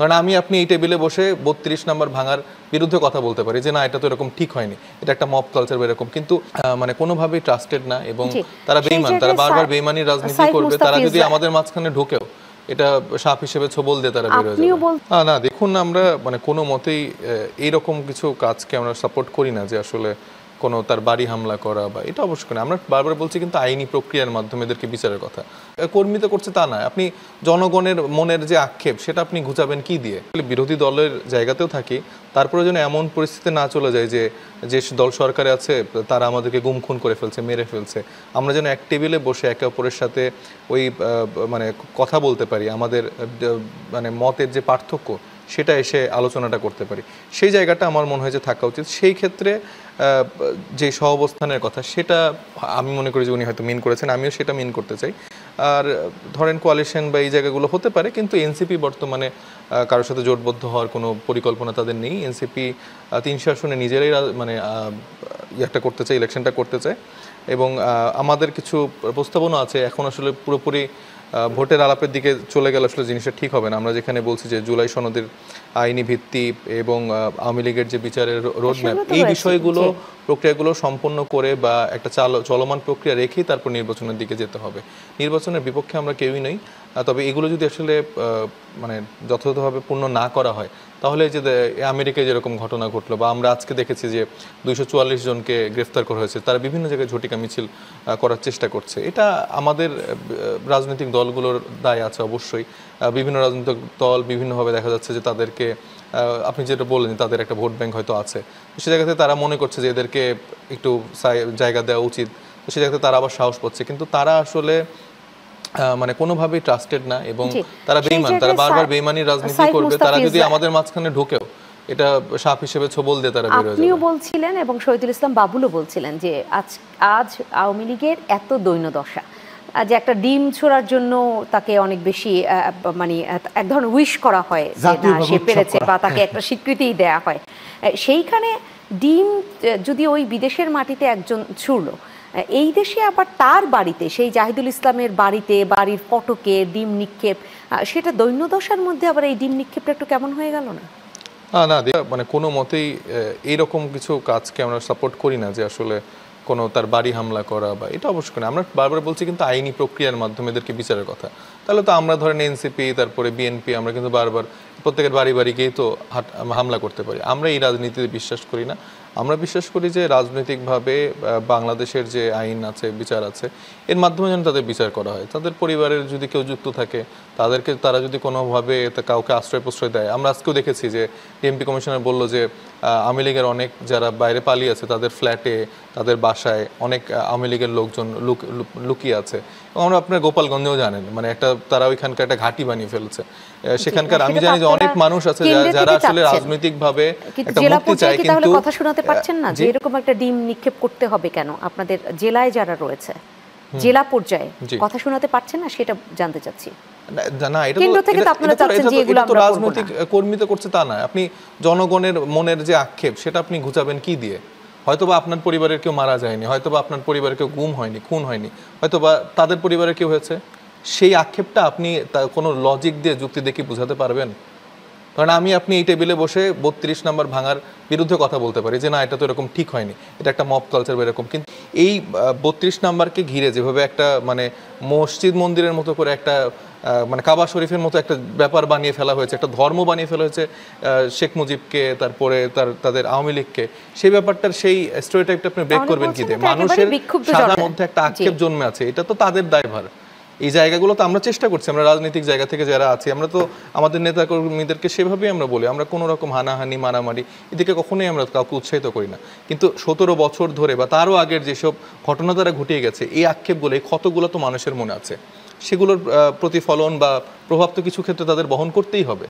কারণ আমি আপনি এই টেবিলে বসে 32 নাম্বার ভাঙার বিরুদ্ধে কথা বলতে পারি যে না এটা তো এরকম ঠিক হয়নি, এটা একটা মব কালচার বা এরকম, কিন্তু মানে কোনোভাবেই ট্রাস্টেড না এবং তারা বেঈমান, তারা বারবার বেঈমানির রাজনীতি করবে। তারা যদি আমাদের মাঝখানে ঢোকেও এটা সাপ হিসেবে ছবল দিয়ে তারা বের হয়ে যাবে। না দেখুন, আমরা মানে কোনো মতেই এইরকম কিছু কাজকে আমরা সাপোর্ট করি না যে আসলে কোনো তার বাড়ি হামলা করা বা এটা অবশ্যই করে আমরা বারবার বলছি, কিন্তু আইনি প্রক্রিয়ার মাধ্যমে এদেরকে বিচারের কথা। কর্মী তো করছে তা না, আপনি জনগণের মনের যে আক্ষেপ সেটা আপনি ঘুচাবেন কি দিয়ে? বিরোধী দলের জায়গাতেও থাকি, তারপরে যেন এমন পরিস্থিতি না চলে যায় যে যে দল সরকারে আছে তারা আমাদেরকে গুম খুন করে ফেলছে, মেরে ফেলছে। আমরা যেন এক টেবিলে বসে একে অপরের সাথে ওই মানে কথা বলতে পারি, আমাদের মানে মতের যে পার্থক্য সেটা এসে আলোচনাটা করতে পারি, সেই জায়গাটা আমার মনে হয় যে থাকা উচিত। সেই ক্ষেত্রে যে সহাবস্থানের কথা সেটা আমি মনে করি যে উনি হয়তো মিন করেছেন, আমিও সেটা মিন করতে চাই। আর ধরেন কোয়ালিশন বা এই জায়গাগুলো হতে পারে, কিন্তু এনসিপি বর্তমানে কারোর সাথে জোটবদ্ধ হওয়ার কোনো পরিকল্পনা তাদের নেই। এনসিপি 300 আসনে নিজেরাই মানে একটা করতে চায়, ইলেকশনটা করতে চায় এবং আমাদের কিছু প্রস্তাবনা আছে। এখন আসলে পুরোপুরি ভোটের আলাপের দিকে চলে গেলে আসলে জিনিসটা ঠিক হবে না। আমরা যেখানে বলছি যে জুলাই সনদের আইনি ভিত্তি এবং আওয়ামী লীগের যে বিচারের রোডম্যাপ, এই বিষয়গুলো প্রক্রিয়াগুলো সম্পন্ন করে বা একটা চলমান প্রক্রিয়া রেখেই তারপর নির্বাচনের দিকে যেতে হবে। নির্বাচনের বিপক্ষে আমরা কেউই নই, তবে এগুলো যদি আসলে মানে যথাযথভাবে পূর্ণ না করা হয় তাহলে যে আমেরিকায় যেরকম ঘটনা ঘটলো বা আমরা আজকে দেখেছি যে 244 জনকে গ্রেফতার করা হয়েছে, তারা বিভিন্ন জায়গায় ঝটিকা মিছিল করার চেষ্টা করছে। এটা আমাদের রাজনৈতিক দলগুলোর দায় আছে অবশ্যই। বিভিন্ন রাজনৈতিক দল বিভিন্নভাবে দেখা যাচ্ছে যে তাদেরকে, আপনি যেটা বললেন তাদের একটা ভোট ব্যাংক হয়তো আছে, সে জায়গাতে তারা মনে করছে যে এদেরকে একটু জায়গা দেওয়া উচিত, সে জায়গাতে তারা আবার সাহস পাচ্ছে, কিন্তু তারা আসলে মানে কোনোভাবেই ট্রাস্টেড না এবং তারা বেঈমান, তারা বারবার বেঈমানির রাজনীতি করবে। তারা যদি আমাদের মাঝখানে ঢোকেও এটা সাপ হিসেবে ছবল দিয়ে তারা বের হয়ে যাবে। আপনিও বলছিলেন এবং শহীদুল ইসলাম বাবুলও বলছিলেন যে আজ আওয়ামী লীগের এত দৈন্যদশা যে একটা ডিম ছোড়ার জন্য তাকে অনেক বেশি মানে এক ধরনের উইশ করা হয় যে না সে পেরেছে বা তাকে একটা স্বীকৃতি দেয়া হয়। সেইখানে ডিম যদি ওই বিদেশের মাটিতে একজন ছুড়লো, এই দেশে আবার তার বাড়িতে, সেই জাহিদুল ইসলামের বাড়িতে বাড়ির ফটকে ডিম নিক্ষেপ, সেটা দৈন্যদশার মধ্যে আবার এই ডিম নিক্ষেপটা একটু কেমন হয়ে গেল না? না মানে কোনো মতেই এইরকম কিছু কাজকে আমরা সাপোর্ট করি না যে আসলে কোনো তার বাড়ি হামলা করা বা এটা অবশ্যই করে আমরা বারবার বলছি, কিন্তু আইনি প্রক্রিয়ার মাধ্যমে এদেরকে বিচারের কথা। তাহলে তো আমরা ধরেন এনসিপি তারপরে বিএনপি আমরা কিন্তু বারবার প্রত্যেকের বাড়ি বাড়ি গিয়েই তো হামলা করতে পারি। আমরা এই রাজনীতিতে বিশ্বাস করি না। আমরা বিশ্বাস করি যে রাজনৈতিকভাবে বাংলাদেশের যে আইন আছে, বিচার আছে, এর মাধ্যমে যেন তাদের বিচার করা হয়। তাদের পরিবারের যদি কেউ যুক্ত থাকে তাদেরকে, তারা যদি কোনোভাবে কাউকে আশ্রয় প্রশ্রয় দেয়, আমরা আজকেও দেখেছি যে ডিএমপি কমিশনার বলল যে আওয়ামী লীগের অনেক যারা বাইরে পালিয়ে আছে তাদের ফ্ল্যাটে, তাদের বাসায় অনেক আওয়ামী লীগের লোকজন লুকিয়ে আছে। এবং আমরা আপনার গোপালগঞ্জেও জানেন মানে একটা তারা ওইখানকার একটা ঘাঁটি বানিয়ে ফেলছে সেখানকার। আমি জানি যে অনেক মানুষ আছে যারা আসলে রাজনৈতিকভাবে একটা মুক্তি চায়, কিন্তু কথা শোনাতে পারছেন না যে এরকম একটা ডিম নিক্ষেপ করতে হবে কেন। আপনাদের জেলায় যারা রয়েছে জেলা পর্যায়ে কথা শোনাতে পারছেন না, সেটা জানতে চাচ্ছি। না এটা তো রাজনৈতিক কর্মী তো করছে তা না, আপনি জনগণের মনের যে আক্ষেপ সেটা আপনি ঘুচাবেন কি দিয়ে? হয়তোবা আপনার পরিবারের কেউ মারা যায়নি, হয়তোবা আপনার পরিবারের কেউ গুম হয়নি, খুন হয়নি, হয়তোবা তাদের পরিবারের কেউ হয়েছে, সেই আক্ষেপটা আপনি কোনো লজিক দিয়ে যুক্তি দেখি বুঝাতে পারবেন? কারণ আমি আপনি এই টেবিলে বসে 32 নাম্বার ভাঙার বিরুদ্ধে কথা বলতে পারি যে না এটা তো এরকম ঠিক হয়নি, এটা একটা মব কালচার বা এরকম, কিন্তু এই 32 নাম্বারকে ঘিরে যেভাবে একটা মানে মসজিদ মন্দিরের মতো করে একটা মানে কাবা শরীফের মতো একটা ব্যাপার বানিয়ে ফেলা হয়েছে, একটা ধর্ম বানিয়ে ফেলা হয়েছে শেখ মুজিবকে, তারপরে তাদের আওয়ামী লীগকে, সেই ব্যাপারটার সেই স্টেরিওটাইপটা আপনি ব্রেক করবেন কি দিয়ে? মানুষের সাধারণ মধ্যে একটা আক্ষেপ জন্মে আছে, এটা তো তাদের দায়ভার। এই জায়গাগুলো তো আমরা চেষ্টা করছি, আমরা রাজনৈতিক জায়গা থেকে যারা আছি আমরা তো আমাদের নেতা কর্মীদেরকে সেভাবেই আমরা বলি, আমরা কোনো রকম হানাহানি মারামারি এদিকে কখনোই আমরা কাউকে উৎসাহিত করি না। কিন্তু 17 বছর ধরে বা তারও আগের যেসব ঘটনা দ্বারা ঘটিয়ে গেছে, এই আক্ষেপগুলো, এই ক্ষতগুলো তো মানুষের মনে আছে, সেগুলোর প্রতিফলন বা প্রভাব তো কিছু ক্ষেত্রে তাদের বহন করতেই হবে।